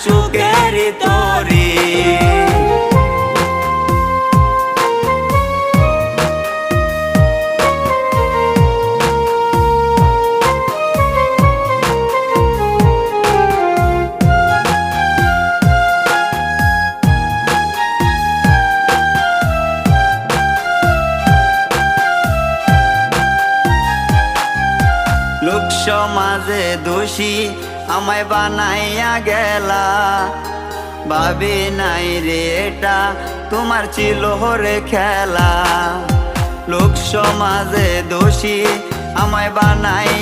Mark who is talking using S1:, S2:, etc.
S1: সুখের তরি। লোক সমাজে দোষী আমায় বানাইয়া গেলা, ভাবি নাই রে এটা তোমার ছিল রে খেলা। লোক সমাজে দোষী আমায় বানাই